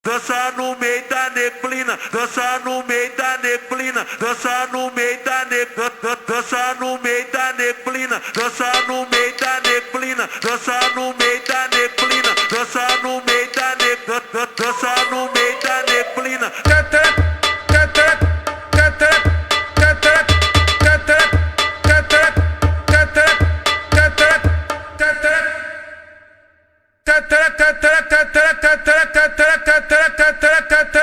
Dança no meio da neblina, dança no meio da neblina, dança no meio da neblina, dança no meio da neblina, dança no meio da neblina, dança no meio da neblina, dança no meio da neblina, dança no meio da neblina. Ta ta ta ta ta ta ta ta ta ta ta ta ta ta ta